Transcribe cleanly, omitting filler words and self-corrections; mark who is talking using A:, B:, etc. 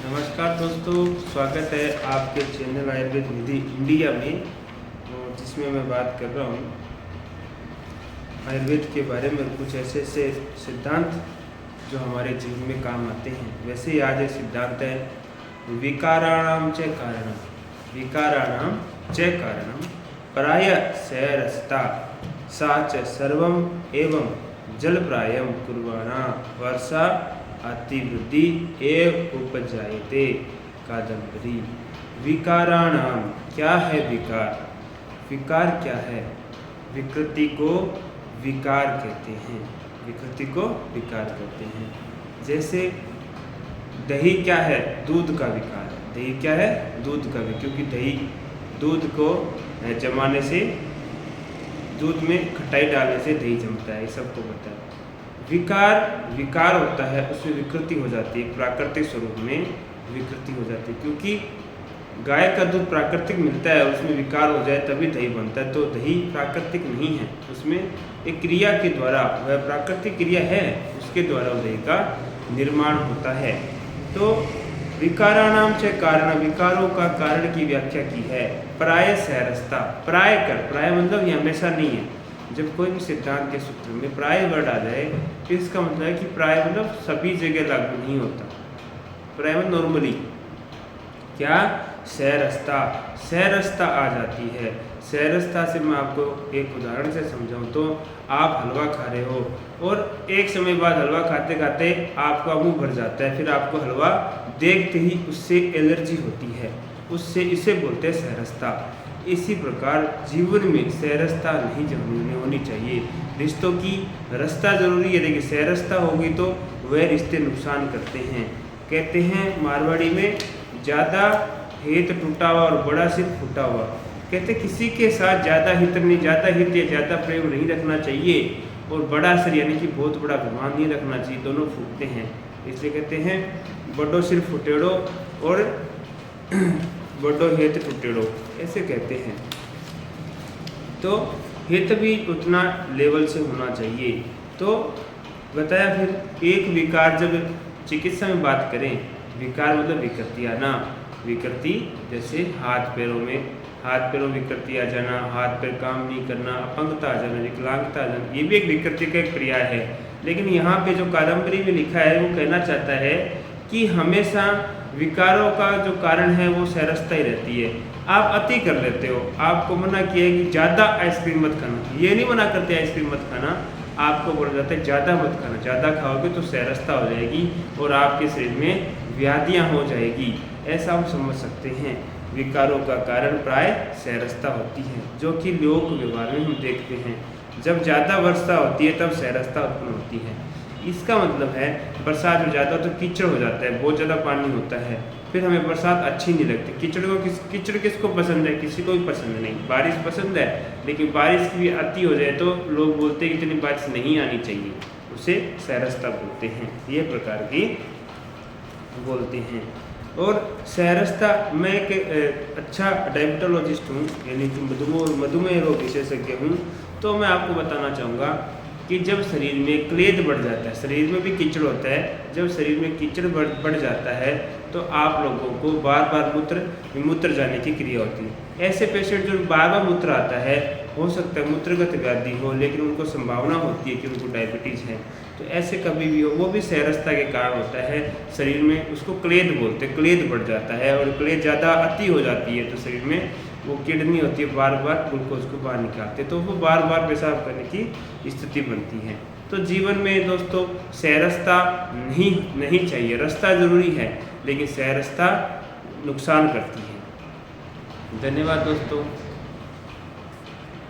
A: नमस्कार दोस्तों, स्वागत है आपके चैनल आयुर्वेद निधि इंडिया में, जिसमें मैं बात कर रहा हूँ आयुर्वेद के बारे में। कुछ ऐसे ऐसे सिद्धांत जो हमारे जीवन में काम आते हैं। वैसे ही आज एक सिद्धांत है विकाराणाम च कारणम, विकाराणाम च कारणम प्राय सैरस्ता सा च सर्वम एवं जलप्रायम कुर्वाणा वर्षा अतिवृद्धि एव उपजायते। कादम्बरी। विकाराणाम, क्या है विकार? विकार क्या है? विकृति को विकार कहते हैं, विकृति को विकार कहते हैं। जैसे दही क्या है? दूध का विकार है। दही क्या है? दूध का विकार, क्योंकि दही दूध को जमाने से, दूध में खटाई डालने से दही जमता है, सबको पता है। विकार विकार होता है, उसमें विकृति हो जाती है, प्राकृतिक स्वरूप में विकृति हो जाती है। क्योंकि गाय का दूध प्राकृतिक मिलता है, उसमें विकार हो जाए तभी दही बनता है। तो दही प्राकृतिक नहीं है, उसमें एक क्रिया के द्वारा, वह प्राकृतिक क्रिया है, उसके द्वारा दही का निर्माण होता है। तो विकाराणाम च कारण, विकारों का कारण की व्याख्या की है प्राय सैरस्ता। प्राय कर, प्राय मतलब ये हमेशा नहीं है। जब कोई भी सिद्धांत के सूत्र में प्राय वर्ड आ जाए तो इसका मतलब है कि प्राय मतलब सभी जगह लागू नहीं होता। प्राय मतलब नॉर्मली क्या? सैरस्ता, सैरस्ता आ जाती है। सैरस्ता से मैं आपको एक उदाहरण से समझाऊं तो आप हलवा खा रहे हो और एक समय बाद हलवा खाते खाते आपका मुंह भर जाता है, फिर आपको हलवा देखते ही उससे एलर्जी होती है, उससे इसे बोलते हैं सैरस्ता। इसी प्रकार जीवन में सैरस्ता नहीं होनी चाहिए। रिश्तों की रस्ता जरूरी है, लेकिन सैरस्ता होगी तो वह रिश्ते नुकसान करते हैं। कहते हैं मारवाड़ी में, ज़्यादा हित टूटा हुआ और बड़ा सिर फूटा हुआ। कहते किसी के साथ ज़्यादा हित या ज़्यादा प्रेम नहीं रखना चाहिए, और बड़ा सिर यानी कि बहुत बड़ा गुमान नहीं रखना चाहिए, दोनों फूटते हैं। इसलिए कहते हैं बड़ो सिर फुटेड़ो और बड़ो हित टूटेड़ो, ऐसे कहते हैं। तो हित भी उतना लेवल से होना चाहिए। तो बताया फिर एक विकार, जब चिकित्सा में बात करें, विकार मतलब विकृति आना। विकृति जैसे हाथ पैरों विकृति आ जाना, हाथ पैर काम नहीं करना, अपंगता आ जाना, विकलांगता आ जाना, ये भी एक विकृति का एक क्रिया है। लेकिन यहाँ पे जो कादम्बरी में लिखा है वो कहना चाहता है कि हमेशा विकारों का जो कारण है वो सैरस्ता ही रहती है। आप अति कर लेते हो, आपको मना किया है कि ज़्यादा आइसक्रीम मत खाना, ये नहीं मना करते आइसक्रीम मत खाना, आपको बोला जाता है ज़्यादा मत खाना। ज़्यादा खाओगे तो सैरस्ता हो जाएगी और आपके शरीर में व्याधियाँ हो जाएगी, ऐसा हम समझ सकते हैं। विकारों का कारण प्राय सैरस्ता होती है, जो कि लोक व्यवहार में हम देखते हैं। जब ज़्यादा वर्षा होती है तब सैरस्ता उत्पन्न होती है। इसका मतलब है बरसात में ज़्यादा तो कीचड़ हो जाता है, बहुत ज़्यादा पानी होता है, फिर हमें बरसात अच्छी नहीं लगती। कीचड़ किसको पसंद है? किसी को भी पसंद नहीं। बारिश पसंद है, लेकिन बारिश की भी अति हो जाए तो लोग बोलते हैं कि इतनी बारिश नहीं आनी चाहिए, उसे सैरस्ता बोलते हैं। ये प्रकार की बोलते हैं। और सैरस्ता, मैं एक अच्छा डायबिटोलॉजिस्ट हूँ, यानी कि मधुमेह रोग विशेषज्ञ हूँ। तो मैं आपको बताना चाहूँगा कि जब शरीर में क्लेद बढ़ जाता है, शरीर में भी कीचड़ होता है, जब शरीर में कीचड़ बढ़ जाता है तो आप लोगों को बार बार मूत्र जाने की क्रिया होती है। ऐसे पेशेंट जो बार बार मूत्र आता है, हो सकता है मूत्रगत व्याधि हो, लेकिन उनको संभावना होती है कि उनको डायबिटीज़ है, तो ऐसे कभी भी हो, वो भी सैरस्ता के कारण होता है। शरीर में उसको क्लेद बोलते हैं, क्लेद बढ़ जाता है, और क्लेद ज़्यादा अति हो जाती है तो शरीर में वो किडनी होती है, बार बार ग्लूकोज को बाहर निकालते, तो वो बार बार पेशाब करने की स्थिति बनती है। तो जीवन में दोस्तों सैरस्ता नहीं चाहिए। रास्ता जरूरी है, लेकिन सैरस्ता नुकसान करती है। धन्यवाद दोस्तों।